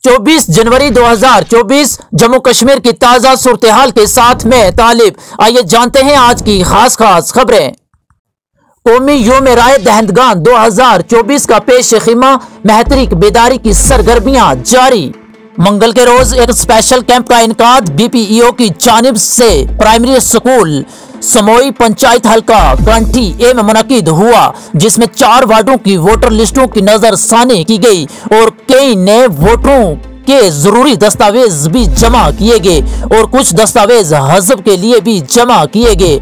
24 जनवरी 2024 जम्मू कश्मीर की ताज़ा सूरत हाल के साथ में तालिब। आइए जानते हैं आज की खास खबरें। कौमी योम राय दहंदगान 2024 का पेश खिमा महतरीक बेदारी की सरगर्मियां जारी। मंगल के रोज एक स्पेशल कैंप का इनकाद BPEO की जानिब से प्राइमरी स्कूल समोई पंचायत हल्का कंठी ए में मुनक्किद हुआ, जिसमें 4 वार्डों की वोटर लिस्टों की नजरसानी की गई और कई नए वोटरों के जरूरी दस्तावेज भी जमा किए गए और कुछ दस्तावेज हज़फ के लिए भी जमा किए गए।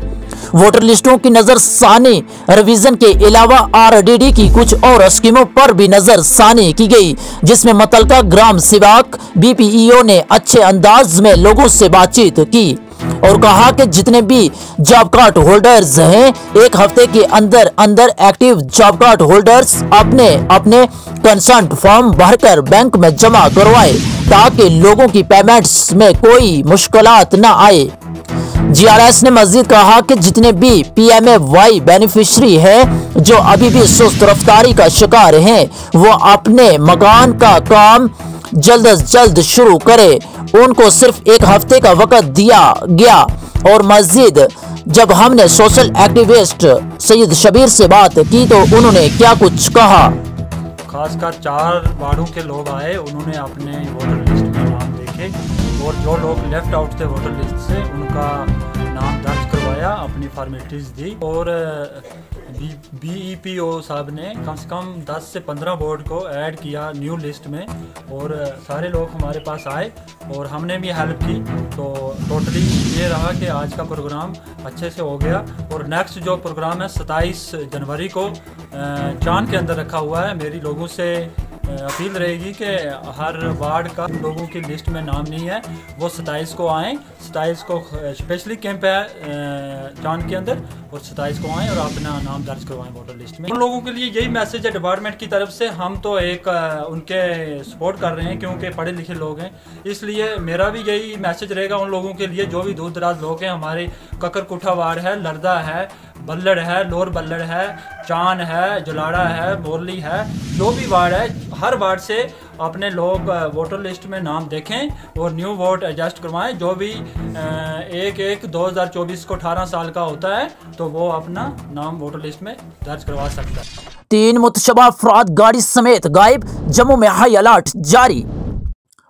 वोटर लिस्टों की नजरसानी रिवीजन के अलावा RDD की कुछ और स्कीमों पर भी नजरसानी की गई, जिसमें मुतल्लिका ग्राम सेवक BPEO ने अच्छे अंदाज में लोगों से बातचीत की और कहा कि जितने भी जॉब कार्ड होल्डर्स हैं, एक हफ्ते के अंदर एक्टिव जॉब कार्ड होल्डर्स अपने अपने कंसर्न फॉर्म भरकर बैंक में जमा करवाएं ताकि लोगों की पेमेंट्स में कोई मुश्किलात न आए। GRS ने मजीद कहा कि जितने भी PMAY बेनिफिशरी हैं जो अभी भी सुस्त रफ्तारी का शिकार हैं, वो अपने मकान का काम जल्द अज जल्द शुरू करे। उनको सिर्फ एक हफ्ते का वक्त दिया गया। और मजीद जब हमने सोशल एक्टिविस्ट सैयद शबीर से बात की तो उन्होंने क्या कुछ कहा। खासकर 4 वार्डों के लोग आए, उन्होंने अपने वोटर लिस्ट में नाम देखे और जो लोग लेफ्ट आउट थे वोटर लिस्ट से उनका नाम दर्ज करवाया, अपनी फॉर्मेलिटीज़ दी और BPEO साहब ने कम से कम 10 से 15 बोर्ड को ऐड किया न्यू लिस्ट में और सारे लोग हमारे पास आए और हमने भी हेल्प की। तो टोटली ये रहा कि आज का प्रोग्राम अच्छे से हो गया और नेक्स्ट जो प्रोग्राम है 27 जनवरी को चांद के अंदर रखा हुआ है। मेरी लोगों से अपील रहेगी कि हर वार्ड का लोगों की लिस्ट में नाम नहीं है, वो 27 को आएँ। 27 को स्पेशली कैंप है चांद के अंदर और 27 को आएँ और अपना नाम दर्ज करवाएं वोटर लिस्ट में। उन लोगों के लिए यही मैसेज है डिपार्टमेंट की तरफ से। हम तो एक उनके सपोर्ट कर रहे हैं क्योंकि पढ़े लिखे लोग हैं, इसलिए मेरा भी यही मैसेज रहेगा उन लोगों के लिए जो भी दूर दराज लोग हैं। हमारे ककरकुठा वार्ड है, लरदा है, बल्लड़ है, लोअर बल्लड़ है, चान है, जलाड़ा है, मोरली है, जो भी वार्ड है हर वार्ड से अपने लोग वोटर लिस्ट में नाम देखें और न्यू वोट एडजस्ट करवाएं। जो भी 1/1/2024 को 18 साल का होता है तो वो अपना नाम वोटर लिस्ट में दर्ज करवा सकता है। 3 मुतशबा अफराद गाड़ी समेत गायब, जम्मू में हाई अलर्ट जारी।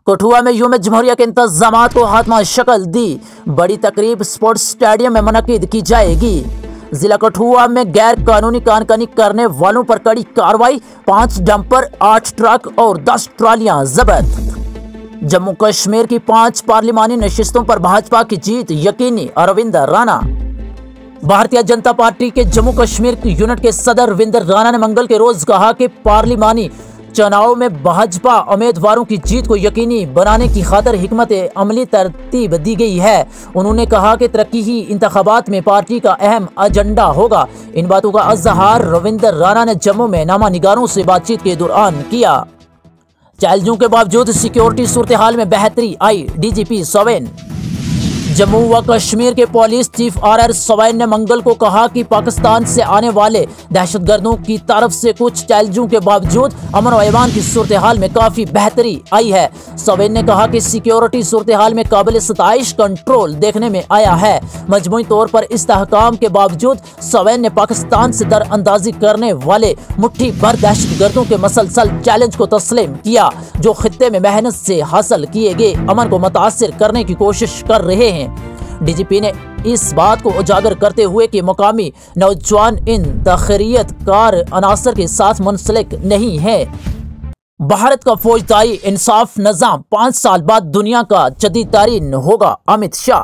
कठुआ में यूम जमहूरिया के इंतजामात को हाथमा शक्ल दी, बड़ी तकरीब स्पोर्ट्स स्टेडियम में मुनक्किद की जाएगी। जिला कठुआ में गैर कानूनी कानकनी करने वालों पर कड़ी कार्रवाई, 5 डंपर, 8 ट्रक और 10 ट्रालियां जब्त। जम्मू कश्मीर की 5 पार्लिमानी नशिस्तों पर भाजपा की जीत यकीनी, अरविंद राणा। भारतीय जनता पार्टी के जम्मू कश्मीर की यूनिट के सदर रविंद्र राणा ने मंगल के रोज कहा कि पार्लिमानी चुनाव में भाजपा उम्मीदवारों की जीत को यकीनी बनाने की खातिर हिकमत अमली तरतीब दी गई है। उन्होंने कहा कि तरक्की ही इंतखाबात में पार्टी का अहम एजेंडा होगा। इन बातों का इज़हार रविंद्र राणा ने जम्मू में नामा निगारों से बातचीत के दौरान किया। चैलेंजों के बावजूद सिक्योरिटी सूरत हाल में बेहतरी आई, DGP सोवेन। जम्मू व कश्मीर के पुलिस चीफ RR सोवेन ने मंगल को कहा कि पाकिस्तान से आने वाले दहशतगर्दों की तरफ से कुछ चैलेंजों के बावजूद अमन व ईमान की सूरत हाल में काफी बेहतरी आई है। सोवेन ने कहा कि सिक्योरिटी सूरत हाल में काबिल सताइश कंट्रोल देखने में आया है। मजमूई तौर पर इस्तेहकाम के बावजूद सोवेन ने पाकिस्तान से दरअंदाजी करने वाले मुट्ठी भर दहशतगर्दों के मसलसल चैलेंज को तस्लीम किया, जो खित्ते में मेहनत से हासिल किए गए अमन को मुतासिर करने की कोशिश कर रहे हैं। DGP ने इस बात को उजागर करते हुए कि मुकामी नौजवान इन तखरीयत कार अनासर के साथ मुंसलिक नहीं है। भारत का फौजदारी इंसाफ निज़ाम 5 साल बाद दुनिया का जदीदतरीन होगा, अमित शाह।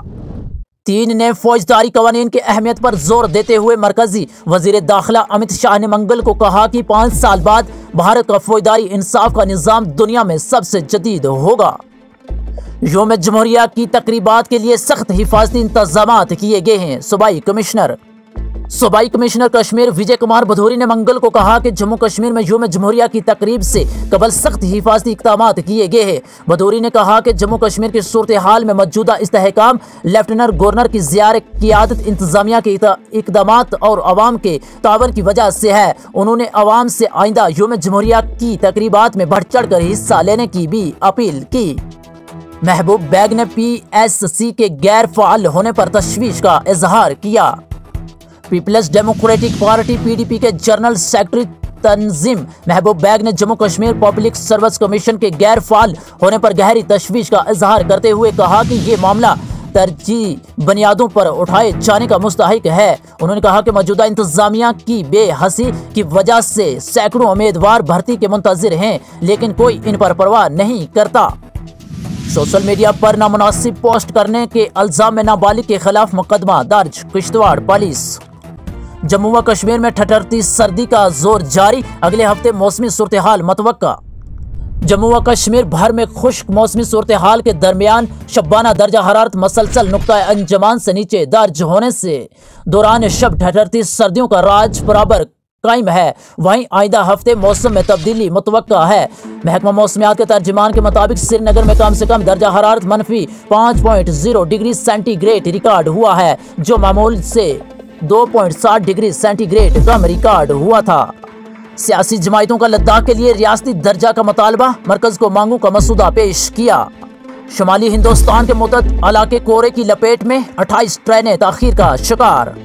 3 नए फौजदारी कवानीन की अहमियत पर जोर देते हुए मरकजी वजीर दाखिला अमित शाह ने मंगल को कहा कि 5 साल बाद भारत का फौजदारी इंसाफ का निज़ाम दुनिया में सबसे जदीद होगा। योम जमहूरिया की तकरीबात के लिए सख्त हिफाजती इंतजामात किए गए हैं, सूबाई कमिश्नर। सूबाई कमिश्नर कश्मीर विजय कुमार भदौरी ने मंगल को कहा कि जम्मू कश्मीर में यौम जमहूरिया की तकरीब से कबल सख्त हिफाजती इक़दाम किए गए हैं। भदौरी ने कहा कि जम्मू कश्मीर की सूरत हाल में मौजूदा इस्तेहकाम लेफ्टिनेंट गवर्नर की ज़ियार क़ियादत इंतजामिया के इक़दाम और अवाम के तावन की वजह से है। उन्होंने अवाम से आइंदा यौम जमहूरिया की तकरीबात में बढ़ चढ़ कर हिस्सा लेने की भी अपील की। महबूब बैग ने PSC के गैर फाल होने पर तशवीश का इजहार किया। पीपल्स डेमोक्रेटिक पार्टी PDP के जनरल सेक्रेटरी तंजीम महबूब बैग ने Jammu Kashmir public service commission के गैर फाल होने पर गहरी तशवीश का इजहार करते हुए कहा कि ये मामला तरजीह बुनियादों पर उठाए जाने का मुस्तहिक है। उन्होंने कहा कि मौजूदा इंतजामिया की बेहसी की वजह से सैकड़ों उम्मीदवार भर्ती के मुंतजिर हैं, लेकिन कोई इन पर परवाह नहीं करता। सोशल मीडिया पर नामुनासिब पोस्ट करने के इल्जाम में नाबालिग के खिलाफ मुकदमा दर्ज, किश्तवाड़ पुलिस। जम्मू व कश्मीर में ठठरती सर्दी का जोर जारी, अगले हफ्ते मौसमी सूरत हाल मतवक्का। जम्मू व कश्मीर भर में खुश्क मौसमी सूरत हाल के दरमियान शबाना दर्जा हरारत मसलसल नुक्ता अंजमान से नीचे दर्ज होने से दौरान शब ठठरती सर्दियों का राज बराबर कायम है। वहीं आइंदा हफ्ते मौसम में तब्दीली मुतवक्का है। महकमा मौसमियात के तर्जुमान के मुताबिक श्रीनगर में कम से कम दर्जा हरारत -5.0 डिग्री सेंटीग्रेड रिकॉर्ड हुआ है, जो मामूल से 2.7 डिग्री सेंटीग्रेड कम रिकॉर्ड हुआ था। सियासी जमायतों का लद्दाख के लिए रियासती दर्जा का मुतालबा, मरकज को मांगों का मसूदा पेश किया। शुमाली हिंदुस्तान के मुतअद्दिद इलाके कोहरे की लपेट में, 28 ट्रेनें ताखीर का शिकार।